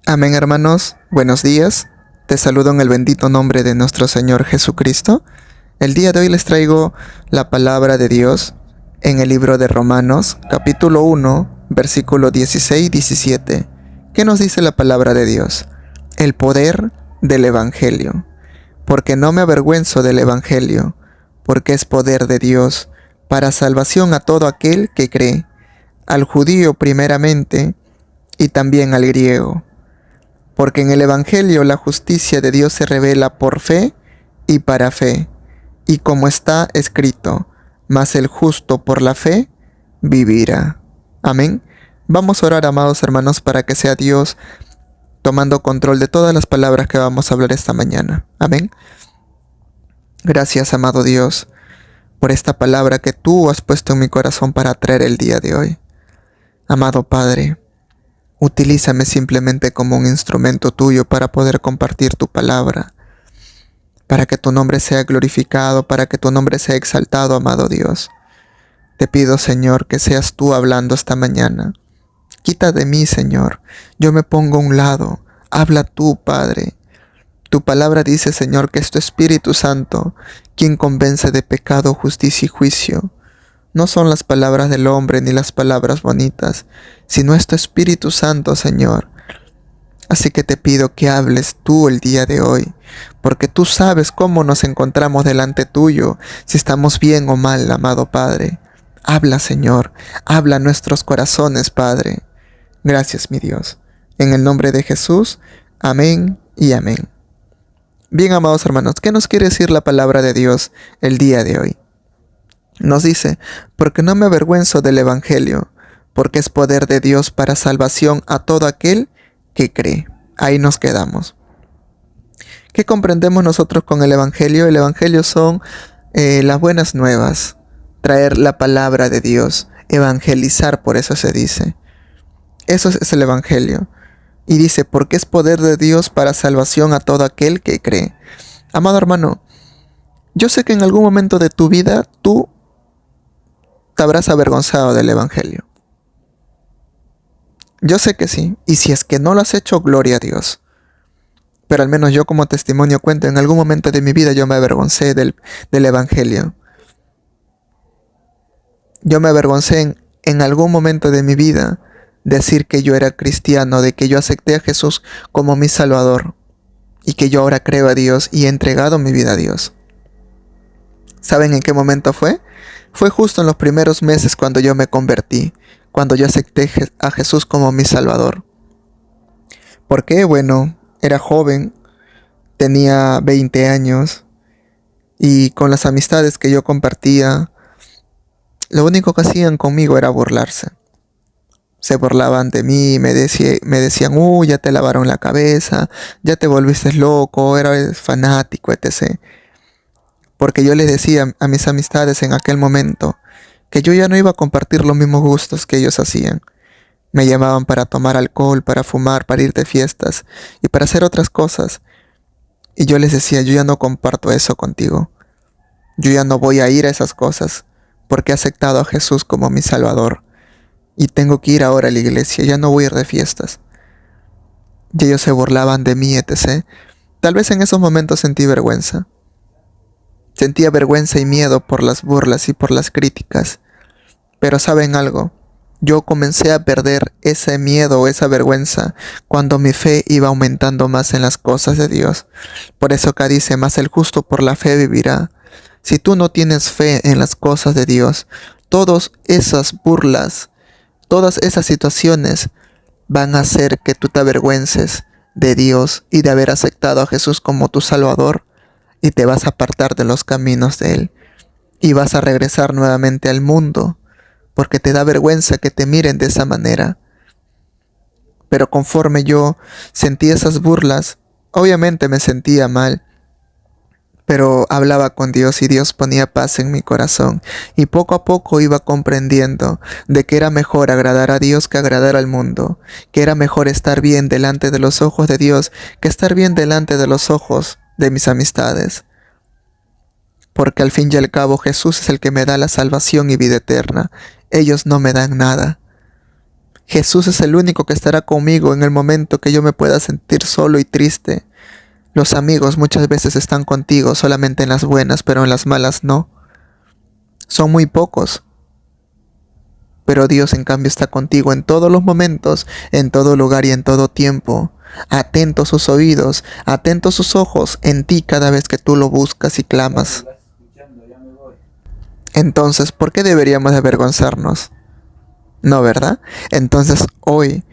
Amén, hermanos. Buenos días. Te saludo en el bendito nombre de nuestro Señor Jesucristo. El día de hoy les traigo la palabra de Dios en el libro de Romanos, capítulo 1, versículo 16 y 17. ¿Qué nos dice la palabra de Dios? El poder del Evangelio. Porque no me avergüenzo del Evangelio, porque es poder de Dios para salvación a todo aquel que cree, al judío primeramente y también al griego. Porque en el Evangelio la justicia de Dios se revela por fe y para fe, y como está escrito, mas el justo por la fe vivirá. Amén. Vamos a orar, amados hermanos, para que sea Dios tomando control de todas las palabras que vamos a hablar esta mañana. Amén. Gracias, amado Dios, por esta palabra que tú has puesto en mi corazón para traer el día de hoy. Amado Padre, utilízame simplemente como un instrumento tuyo para poder compartir tu palabra, para que tu nombre sea glorificado, para que tu nombre sea exaltado, amado Dios. Te pido, Señor, que seas tú hablando esta mañana. Quita de mí, Señor, yo me pongo a un lado. Habla tú, Padre. Tu palabra dice, Señor, que es tu Espíritu Santo quien convence de pecado, justicia y juicio. No son las palabras del hombre ni las palabras bonitas, sino es tu Espíritu Santo, Señor. Así que te pido que hables tú el día de hoy, porque tú sabes cómo nos encontramos delante tuyo, si estamos bien o mal, amado Padre. Habla, Señor, habla a nuestros corazones, Padre. Gracias, mi Dios. En el nombre de Jesús, amén y amén. Bien, amados hermanos, ¿qué nos quiere decir la palabra de Dios el día de hoy? Nos dice, porque no me avergüenzo del Evangelio, porque es poder de Dios para salvación a todo aquel que cree. Ahí nos quedamos. ¿Qué comprendemos nosotros con el Evangelio? El Evangelio son las buenas nuevas, traer la palabra de Dios, evangelizar, por eso se dice. Eso es el Evangelio. Y dice, porque es poder de Dios para salvación a todo aquel que cree. Amado hermano, yo sé que en algún momento de tu vida tú te habrás avergonzado del Evangelio. Yo sé que sí, y si es que no lo has hecho, gloria a Dios. Pero al menos yo como testimonio cuento, en algún momento de mi vida yo me avergoncé del Evangelio. Yo me avergoncé en algún momento de mi vida decir que yo era cristiano, de que yo acepté a Jesús como mi Salvador, y que yo ahora creo a Dios y he entregado mi vida a Dios. ¿Saben en qué momento fue? Fue justo en los primeros meses cuando yo me convertí, cuando yo acepté a Jesús como mi Salvador. ¿Por qué? Bueno, era joven, tenía 20 años, y con las amistades que yo compartía, lo único que hacían conmigo era burlarse. Se burlaban de mí, me decían, ya te lavaron la cabeza, ya te volviste loco, eres fanático, etc. Porque yo les decía a mis amistades en aquel momento que yo ya no iba a compartir los mismos gustos que ellos hacían. Me llamaban para tomar alcohol, para fumar, para ir de fiestas y para hacer otras cosas. Y yo les decía, yo ya no comparto eso contigo. Yo ya no voy a ir a esas cosas porque he aceptado a Jesús como mi Salvador. Y tengo que ir ahora a la iglesia, ya no voy a ir de fiestas. Y ellos se burlaban de mí, etc. Tal vez en esos momentos sentí vergüenza. Sentía vergüenza y miedo por las burlas y por las críticas. Pero ¿saben algo? Yo comencé a perder ese miedo o esa vergüenza cuando mi fe iba aumentando más en las cosas de Dios. Por eso acá dice, mas el justo por la fe vivirá. Si tú no tienes fe en las cosas de Dios, todas esas burlas, todas esas situaciones van a hacer que tú te avergüences de Dios y de haber aceptado a Jesús como tu Salvador, y te vas a apartar de los caminos de Él y vas a regresar nuevamente al mundo porque te da vergüenza que te miren de esa manera. Pero conforme yo sentí esas burlas, obviamente me sentía mal, pero hablaba con Dios y Dios ponía paz en mi corazón, y poco a poco iba comprendiendo de que era mejor agradar a Dios que agradar al mundo, que era mejor estar bien delante de los ojos de Dios que estar bien delante de los ojos de mis amistades. Porque al fin y al cabo Jesús es el que me da la salvación y vida eterna. Ellos no me dan nada. Jesús es el único que estará conmigo en el momento que yo me pueda sentir solo y triste. Los amigos muchas veces están contigo solamente en las buenas, pero en las malas no. Son muy pocos. Pero Dios en cambio está contigo en todos los momentos, en todo lugar y en todo tiempo. Atentos sus oídos, atentos sus ojos en ti cada vez que tú lo buscas y clamas. Entonces, ¿por qué deberíamos de avergonzarnos? No, ¿verdad? Entonces hoy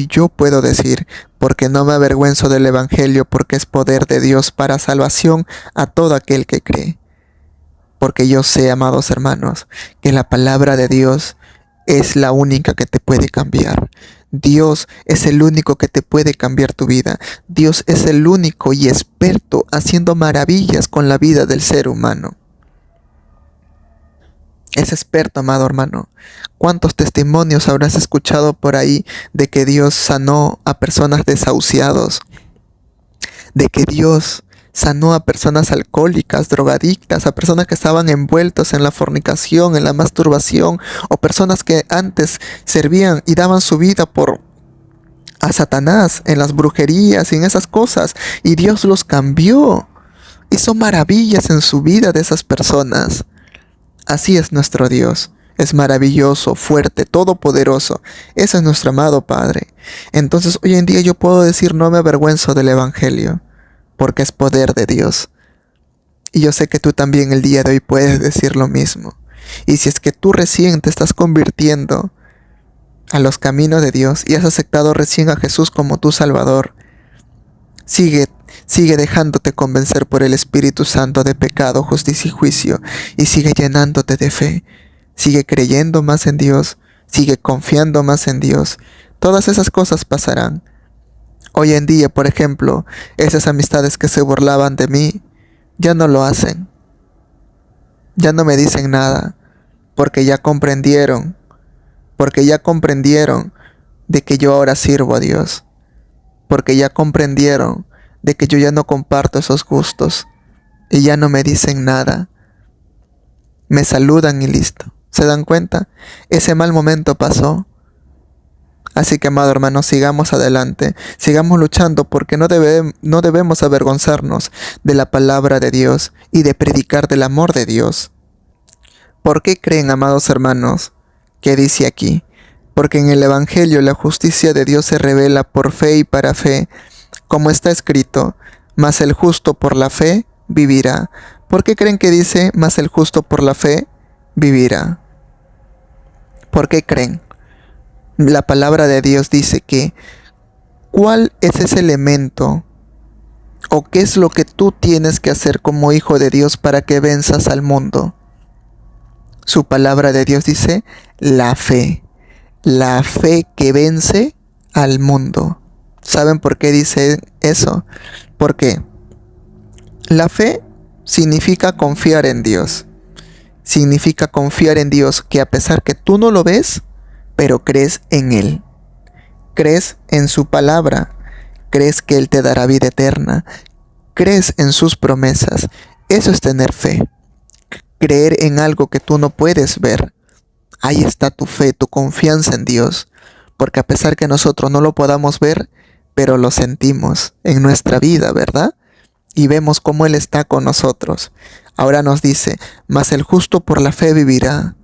yo puedo decir, porque no me avergüenzo del Evangelio, porque es poder de Dios para salvación a todo aquel que cree. Porque yo sé, amados hermanos, que la palabra de Dios es la única que te puede cambiar. Dios es el único que te puede cambiar tu vida. Dios es el único y experto haciendo maravillas con la vida del ser humano. Es experto, amado hermano. ¿Cuántos testimonios habrás escuchado por ahí de que Dios sanó a personas desahuciados? De que Dios sanó a personas alcohólicas, drogadictas, a personas que estaban envueltos en la fornicación, en la masturbación, o personas que antes servían y daban su vida a Satanás, en las brujerías y en esas cosas, y Dios los cambió. Hizo maravillas en su vida de esas personas. Así es nuestro Dios. Es maravilloso, fuerte, todopoderoso. Ese es nuestro amado Padre. Entonces hoy en día yo puedo decir, no me avergüenzo del Evangelio, porque es poder de Dios. Y yo sé que tú también el día de hoy puedes decir lo mismo. Y si es que tú recién te estás convirtiendo a los caminos de Dios y has aceptado recién a Jesús como tu Salvador, sigue dejándote convencer por el Espíritu Santo de pecado, justicia y juicio, y sigue llenándote de fe. Sigue creyendo más en Dios, sigue confiando más en Dios. Todas esas cosas pasarán. Hoy en día, por ejemplo, esas amistades que se burlaban de mí, ya no lo hacen. Ya no me dicen nada, porque ya comprendieron de que yo ahora sirvo a Dios, porque ya comprendieron de que yo ya no comparto esos gustos, y ya no me dicen nada. Me saludan y listo. ¿Se dan cuenta? Ese mal momento pasó. Así que, amado hermano, sigamos adelante, sigamos luchando, porque no debemos avergonzarnos de la palabra de Dios y de predicar del amor de Dios. ¿Por qué creen, amados hermanos, que dice aquí? Porque en el Evangelio la justicia de Dios se revela por fe y para fe, como está escrito, mas el justo por la fe vivirá. ¿Por qué creen que dice, mas el justo por la fe vivirá? ¿Por qué creen? La palabra de Dios dice que ¿cuál es ese elemento o qué es lo que tú tienes que hacer como hijo de Dios para que venzas al mundo? Su palabra de Dios dice la fe que vence al mundo. ¿Saben por qué dice eso? Porque la fe significa confiar en Dios. Significa confiar en Dios, que a pesar que tú no lo ves, pero crees en Él. Crees en su palabra. Crees que Él te dará vida eterna. Crees en sus promesas. Eso es tener fe. Creer en algo que tú no puedes ver. Ahí está tu fe, tu confianza en Dios. Porque a pesar que nosotros no lo podamos ver, pero lo sentimos en nuestra vida, ¿verdad? Y vemos cómo Él está con nosotros. Ahora nos dice, mas el justo por la fe vivirá.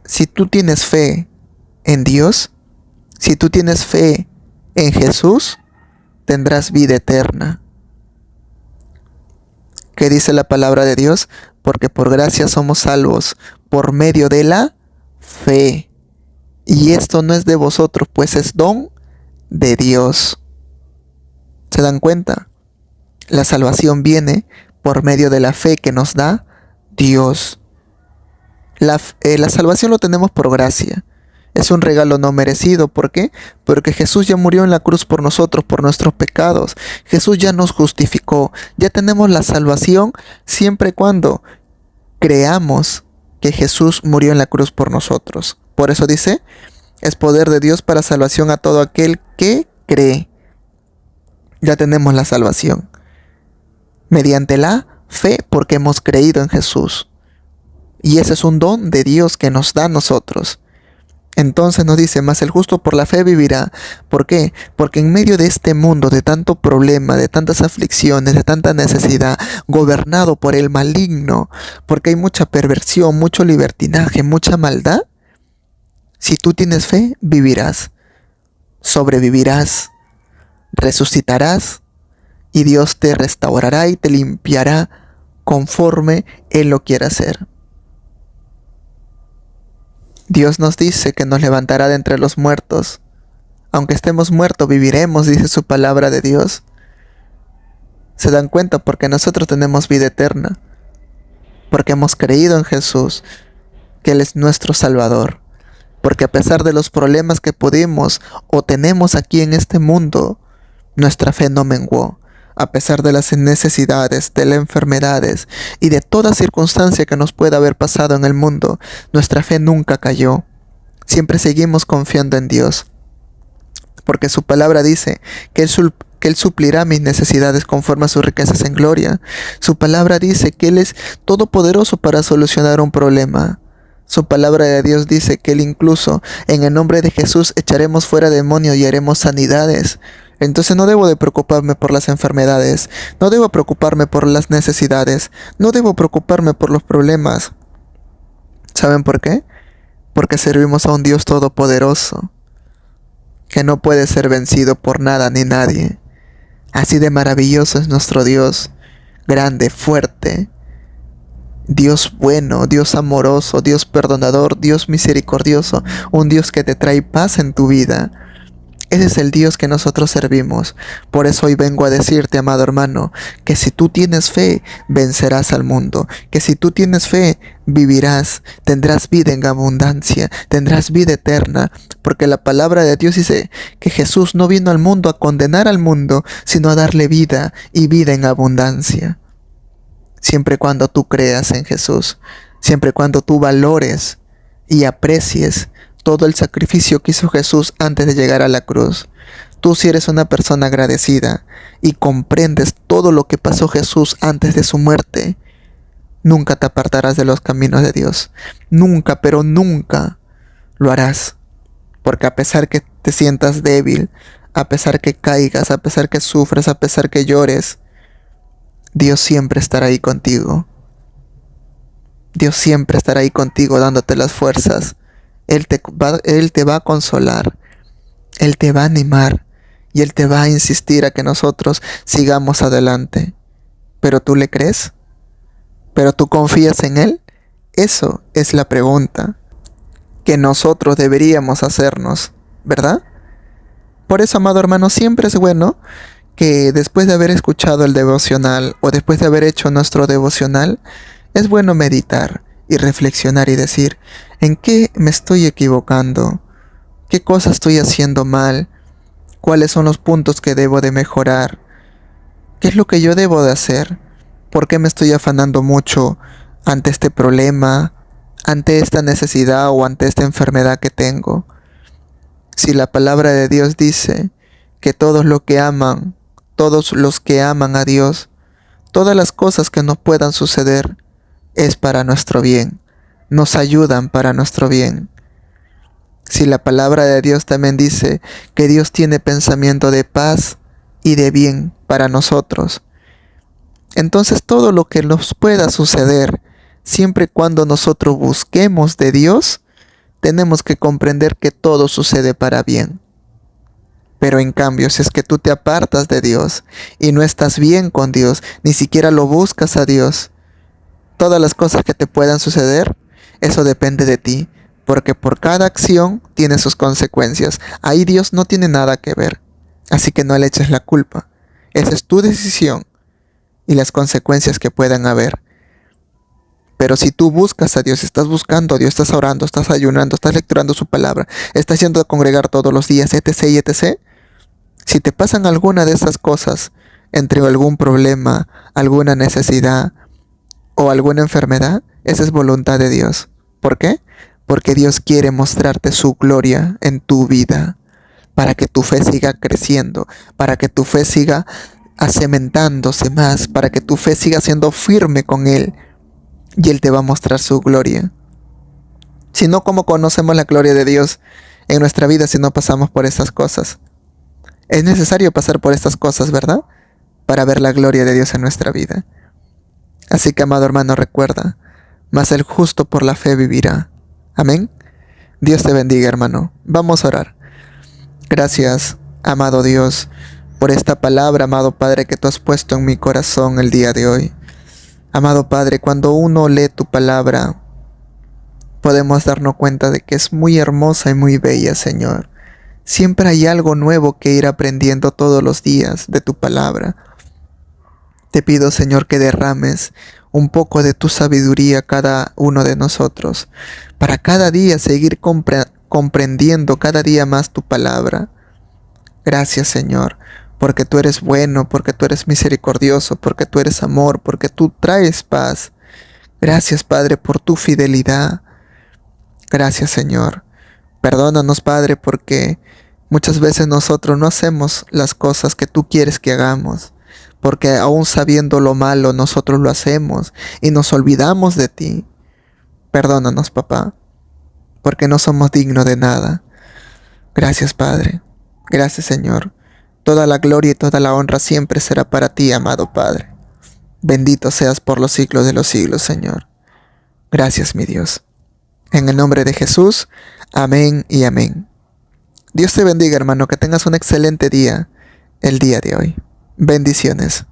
Si tú tienes fe en Dios, si tú tienes fe en Jesús, tendrás vida eterna. ¿Qué dice la palabra de Dios? Porque por gracia somos salvos por medio de la fe. Y esto no es de vosotros, pues es don de Dios. ¿Se dan cuenta? La salvación viene por medio de la fe que nos da Dios. La salvación lo tenemos por gracia. Es un regalo no merecido. ¿Por qué? Porque Jesús ya murió en la cruz por nosotros, por nuestros pecados. Jesús ya nos justificó. Ya tenemos la salvación siempre y cuando creamos que Jesús murió en la cruz por nosotros. Por eso dice, es poder de Dios para salvación a todo aquel que cree. Ya tenemos la salvación. Mediante la fe, porque hemos creído en Jesús. Y ese es un don de Dios que nos da a nosotros. Entonces nos dice, mas el justo por la fe vivirá. ¿Por qué? Porque en medio de este mundo, de tanto problema, de tantas aflicciones, de tanta necesidad, gobernado por el maligno, porque hay mucha perversión, mucho libertinaje, mucha maldad, si tú tienes fe, vivirás, sobrevivirás, resucitarás, y Dios te restaurará y te limpiará conforme Él lo quiera hacer. Dios nos dice que nos levantará de entre los muertos. Aunque estemos muertos, viviremos, dice su palabra de Dios. ¿Se dan cuenta? Porque nosotros tenemos vida eterna. Porque hemos creído en Jesús, que Él es nuestro Salvador. Porque a pesar de los problemas que pudimos o tenemos aquí en este mundo, nuestra fe no menguó. A pesar de las necesidades, de las enfermedades y de toda circunstancia que nos pueda haber pasado en el mundo, nuestra fe nunca cayó. Siempre seguimos confiando en Dios. Porque su palabra dice que Él suplirá mis necesidades conforme a sus riquezas en gloria. Su palabra dice que Él es todopoderoso para solucionar un problema. Su palabra de Dios dice que Él incluso en el nombre de Jesús echaremos fuera demonios y haremos sanidades. Entonces no debo de preocuparme por las enfermedades, no debo preocuparme por las necesidades, no debo preocuparme por los problemas. ¿Saben por qué? Porque servimos a un Dios todopoderoso, que no puede ser vencido por nada ni nadie. Así de maravilloso es nuestro Dios, grande, fuerte, Dios bueno, Dios amoroso, Dios perdonador, Dios misericordioso, un Dios que te trae paz en tu vida. Ese es el Dios que nosotros servimos. Por eso hoy vengo a decirte, amado hermano, que si tú tienes fe, vencerás al mundo. Que si tú tienes fe, vivirás, tendrás vida en abundancia, tendrás vida eterna. Porque la palabra de Dios dice que Jesús no vino al mundo a condenar al mundo, sino a darle vida y vida en abundancia. Siempre y cuando tú creas en Jesús, siempre y cuando tú valores y aprecies todo el sacrificio que hizo Jesús antes de llegar a la cruz. Tú, si eres una persona agradecida y comprendes todo lo que pasó Jesús antes de su muerte, nunca te apartarás de los caminos de Dios. Nunca, pero nunca lo harás. Porque a pesar que te sientas débil, a pesar que caigas, a pesar que sufras, a pesar que llores, Dios siempre estará ahí contigo. Dios siempre estará ahí contigo dándote las fuerzas. Él te va a consolar, Él te va a animar y Él te va a insistir a que nosotros sigamos adelante. ¿Pero tú le crees? ¿Pero tú confías en Él? Eso es la pregunta que nosotros deberíamos hacernos, ¿verdad? Por eso, amado hermano, siempre es bueno que después de haber escuchado el devocional o después de haber hecho nuestro devocional, es bueno meditar y reflexionar y decir, ¿en qué me estoy equivocando? ¿Qué cosa estoy haciendo mal? ¿Cuáles son los puntos que debo de mejorar? ¿Qué es lo que yo debo de hacer? ¿Por qué me estoy afanando mucho ante este problema, ante esta necesidad o ante esta enfermedad que tengo? Si la palabra de Dios dice que todos los que aman a Dios, todas las cosas que nos puedan suceder es para nuestro bien, nos ayudan para nuestro bien. Si la palabra de Dios también dice que Dios tiene pensamiento de paz y de bien para nosotros, entonces todo lo que nos pueda suceder, siempre y cuando nosotros busquemos de Dios, tenemos que comprender que todo sucede para bien. Pero en cambio, si es que tú te apartas de Dios y no estás bien con Dios, ni siquiera lo buscas a Dios, todas las cosas que te puedan suceder, eso depende de ti, porque por cada acción tiene sus consecuencias. Ahí Dios no tiene nada que ver, así que no le eches la culpa. Esa es tu decisión y las consecuencias que puedan haber. Pero si tú buscas a Dios, estás buscando a Dios, estás orando, estás ayunando, estás lecturando su palabra, estás yendo a congregar todos los días, etc. y etc. Si te pasan alguna de esas cosas, entre algún problema, alguna necesidad o alguna enfermedad, esa es voluntad de Dios. ¿Por qué? Porque Dios quiere mostrarte su gloria en tu vida, para que tu fe siga creciendo, para que tu fe siga acementándose más, para que tu fe siga siendo firme con Él, y Él te va a mostrar su gloria. Si no, ¿cómo conocemos la gloria de Dios en nuestra vida si no pasamos por estas cosas? Es necesario pasar por estas cosas, ¿verdad? Para ver la gloria de Dios en nuestra vida. Así que, amado hermano, recuerda, mas el justo por la fe vivirá. Amén. Dios te bendiga, hermano. Vamos a orar. Gracias, amado Dios, por esta palabra, amado Padre, que tú has puesto en mi corazón el día de hoy. Amado Padre, cuando uno lee tu palabra, podemos darnos cuenta de que es muy hermosa y muy bella, Señor. Siempre hay algo nuevo que ir aprendiendo todos los días de tu palabra. Te pido, Señor, que derrames un poco de tu sabiduría a cada uno de nosotros, para cada día seguir comprendiendo cada día más tu palabra. Gracias, Señor, porque tú eres bueno, porque tú eres misericordioso, porque tú eres amor, porque tú traes paz. Gracias, Padre, por tu fidelidad. Gracias, Señor. Perdónanos, Padre, porque muchas veces nosotros no hacemos las cosas que tú quieres que hagamos, porque aún sabiendo lo malo nosotros lo hacemos y nos olvidamos de ti. Perdónanos, papá, porque no somos dignos de nada. Gracias, Padre. Gracias, Señor. Toda la gloria y toda la honra siempre será para ti, amado Padre. Bendito seas por los siglos de los siglos, Señor. Gracias, mi Dios. En el nombre de Jesús, amén y amén. Dios te bendiga, hermano, que tengas un excelente día el día de hoy. Bendiciones.